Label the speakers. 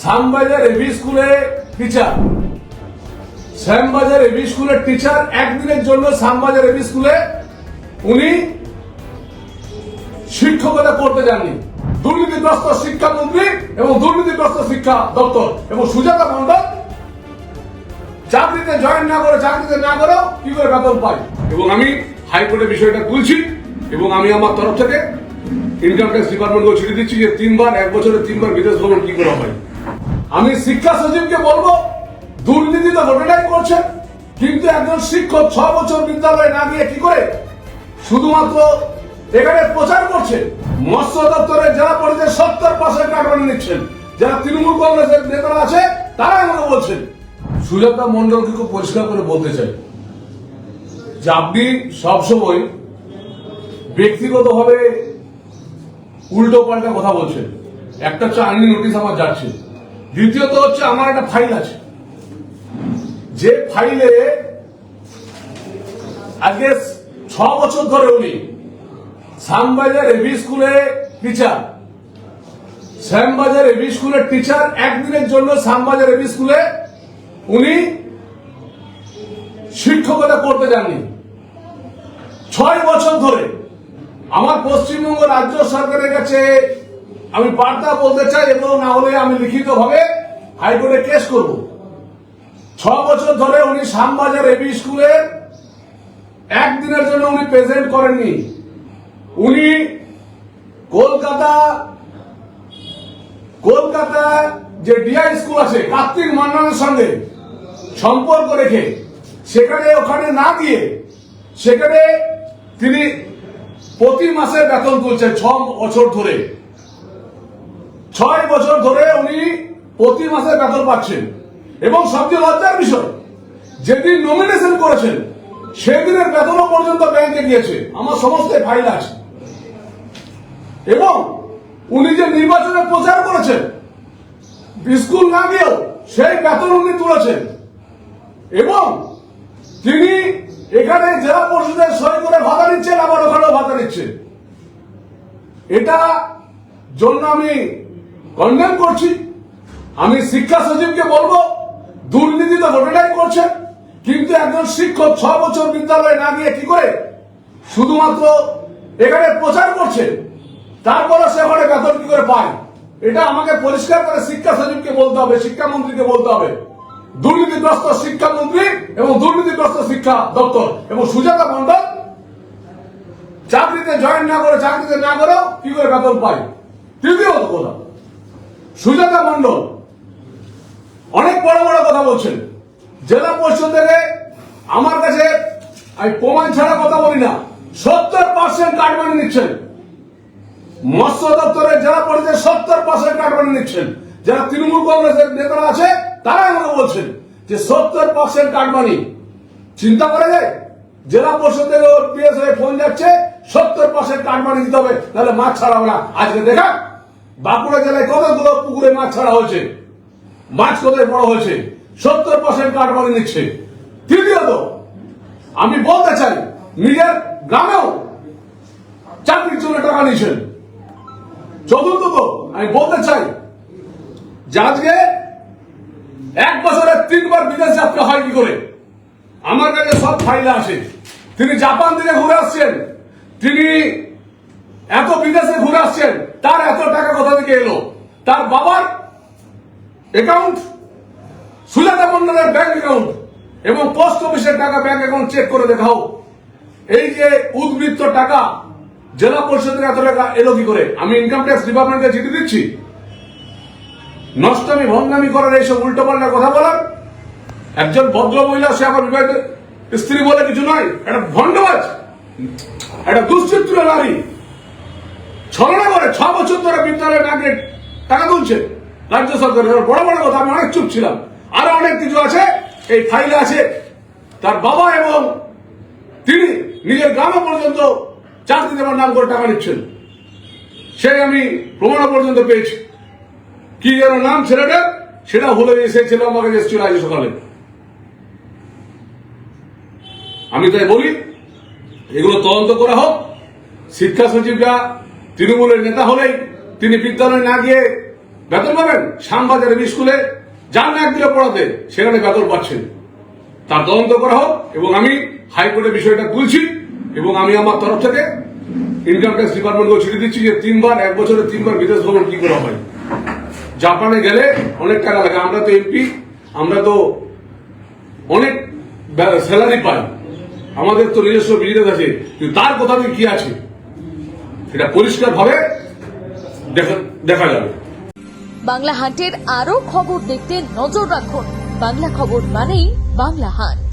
Speaker 1: Shyambazar AB স্কুলে teacher Shyambazar AB স্কুলের teacher একদিনের জন্য শ্যামবাজার এবি স্কুলে উনি শিক্ষকতা করতে যাননি। দুর্নীতিগ্রস্ত শিক্ষামন্ত্রী এবং দুর্নীতিগ্রস্ত শিক্ষা দপ্তর এবং সুজাতা মণ্ডল চাকরিতে জয়েন না করে চাকরিতে না করেও কি করে বেতন পায়। এবং আমি হাইকোর্টে বিষয়টা তুলছি এবং আমি আমার তরফ থেকে ইনকাম ট্যাক্স ডিপার্টমেন্টকে চিঠি দিচ্ছি যে 3 বার 1 বছরে 3 বার বিদেশ ভ্রমণ কি করে হয়। আমি শিক্ষা সচিবকে বলবো দুর্নীতি তো গোটাটাই করছেন, কিন্তু একজন শিক্ষক 6 বছর বিদ্যালয়ে না গিয়ে কি করে শুধুমাত্র এখানে প্রচার করছে। মৎস্য দপ্তরের যারা পরিচয় 70% কাটমানি নিচ্ছেন, যারা তৃণমূল কংগ্রেসের নেতারা আছে তারা আমাকে বলছেন। সুজাতা মণ্ডলকে খুব পরিষ্কার করে বলতে চাই যে আপনি সবসময় ব্যক্তিগতভাবে উল্টো পাল্টা কথা বলছেন। একটা হচ্ছে আইনি নোটিশ আমার যাচ্ছে, দ্বিতীয়ত হচ্ছে আমার একটা ফাইল আছে, যে ফাইলে আজকে 6 বছর ধরে উনি শ্যামবাজার এবি স্কুলে টিচার শ্যামবাজার এবি স্কুলের টিচার একদিনের জন্য শ্যামবাজার এবি স্কুলে উনি শিক্ষকতা করতে যাননি। 6 বছর ধরে আমার পশ্চিমবঙ্গ রাজ্য সরকারের কাছে আমি বার্তা বলতে চাই, এবং না হলে আমি লিখিতভাবে হাইকোর্টে কেস করব। 6 বছর ধরে উনি শ্যামবাজার এবি স্কুলের একদিনের জন্য উনি প্রেজেন্ট করেননি। উনি কলকাতা যে ডিআই স্কুল আছে কার্তিক মান্নানের সঙ্গে সম্পর্ক রেখে ওখানে না গিয়ে সেখানে তিনি প্রতি মাসে বেতন তুলছেন 6 বছর ধরে। 6 বছর ধরে উনি প্রতি মাসে বেতন পাচ্ছেন। এবং সবচেয়ে লজ্জার বিষয়, যেদিন নমিনেশন করেছেন সেদিনের বেতনও পর্যন্ত ব্যাংকে গিয়েছে, আমার সমস্ত ফাইল আছে। এবং উনি যে নির্বাচনে প্রচার করেছেন স্কুল না গিয়েও সেই বেতন উনি তুলেছেন। এবং তিনি এখানে জেলা পরিষদের সই করে ভাতা নিচ্ছেন, আবার ওখানেও ভাতা নিচ্ছেন। এটা জন্য আমি কন্ডেম করছি। আমি শিক্ষা সচিবকে বলবো দুর্নীতি তো গোটাটাই করছেন, কিন্তু একজন শিক্ষক 6 বছর বিদ্যালয়ে না গিয়ে কি করে শুধুমাত্র এখানে প্রচার করছে, তারপরে সে ওখানে বেতন কি করে পায়। এটা আমাকে পরিষ্কার করে শিক্ষা সচিবকে বলতে হবে, শিক্ষামন্ত্রীকে বলতে হবে। দুর্নীতিগ্রস্ত শিক্ষামন্ত্রী এবং দুর্নীতিগ্রস্ত শিক্ষা দপ্তর এবং সুজাতা মণ্ডল চাকরিতে জয়েন না করে চাকরিতে না করেও কি করে বেতন পায়। তৃতীয়ত কথা, সুজাতা মণ্ডল অনেক বড় বড় কথা বলছেন। জেলা পরিষদ থেকে আমার কাছে আমি প্রমাণ ছাড়া কথা বলি না, 70% কাটমানি নিচ্ছেন। মৎস্য দপ্তরের জেলা পরিষদের 70% কাটমানি নিচ্ছেন, যারা তৃণমূল কংগ্রেসের নেতারা আছে তারা আমাকে বলছেন যে 70% কাটমানি। চিন্তা করা যায়, জেলা পরিষদ থেকে পিএস হয়ে ফোন যাচ্ছে 70% কাটমানি দিতে হবে, তাহলে মাছ ছাড়া হবে না। আজকে দেখা বাঁকুড়া জেলায় কতগুলো পুকুরে মাছ ছাড়া হয়েছে, মাছ কোথায় বড় হয়েছে, 70% কাটমানি নিচ্ছে। তৃতীয়ত আমি বলতে চাই নিজের গ্রামেও চাকরির জন্য টাকা নিয়েছেন। চতুর্থত আমি বলতে চাই যে আজকে 1 বছরে 3 বার বিদেশ যাত্রা হয় কি করে। আমার কাছে সব ফাইল আছে। তিনি জাপান থেকে ঘুরে আসছেন, তিনি এত বিদেশে ঘুরে আসছেন, তার এত টাকা কোথা থেকে এলো। তার বাবার অ্যাকাউন্ট, সুজাতা মণ্ডলের ব্যাংক অ্যাকাউন্ট এবং পোস্ট অফিসের টাকা ব্যাংক অ্যাকাউন্ট চেক করে দেখাও। এই যে উদ্বৃত্ত টাকা জেলা পরিষদের এত টাকা এলো কি করে। আমি ইনকাম ট্যাক্স ডিপার্টমেন্টকে চিঠি দিচ্ছি। নষ্টমী ভণ্ডামি করার এইসব উল্টোপাল্টা কথা বলার একজন ভদ্র মহিলা, সে আমার বিবাহিত স্ত্রী বলে কিছু নয়, একটা ভণ্ডবাজ, একটা দুশ্চিত্র নারী ছলনা করে 6 বছর ধরে বিদ্যালয়ে না গিয়ে টাকা তুলছে রাজ্য সরকারের। বড় বড় কথা, আমি অনেক চুপ ছিলাম। আরো অনেক কিছু আছে, এই ফাইলে আছে। তার বাবা এবং তিনি নিজের গ্রামে পর্যন্ত চাকরি দেওয়ার নাম করে টাকা নিচ্ছেন, সেই আমি প্রমাণ পর্যন্ত পেয়েছি। কি যেন নাম ছেলেটা, সেটা ভুলে এসেছিল আমাকে এসেছিল আজ সকালে। আমি তাই বলি এগুলো তদন্ত করা হোক। শিক্ষা সচিবরা তৃণমূলের নেতা হলেই তিনি বিদ্যালয়ে না গিয়ে বেতন পাবেন। শ্যামবাজারের স্কুলে যান এক দিলে পড়াতে, সেখানে বেতন পাচ্ছেন। তার তদন্ত করা হোক এবং আমি হাইকোর্টে বিষয়টা তুলছি এবং আমি আমার তরফ থেকে ইনকাম ট্যাক্স ডিপার্টমেন্টকে চিঠি দিচ্ছি যে 3 বার, 1 বছরে 3 বার বিদেশ ভ্রমণ কি করে হয়। জাপানে গেলে অনেক টাকা লাগে, আমরা তো এমপি, আমরা তো অনেক স্যালারি পাই, আমাদের তো নিজস্ব বিজনেস আছে, কিন্তু তার কোথাও কি আছে সেটা পরিষ্কার ভাবে দেখা যাবে।
Speaker 2: বাংলা হাটের আরো খবর দেখতে নজর রাখুন। বাংলা খবর মানেই বাংলা হাট।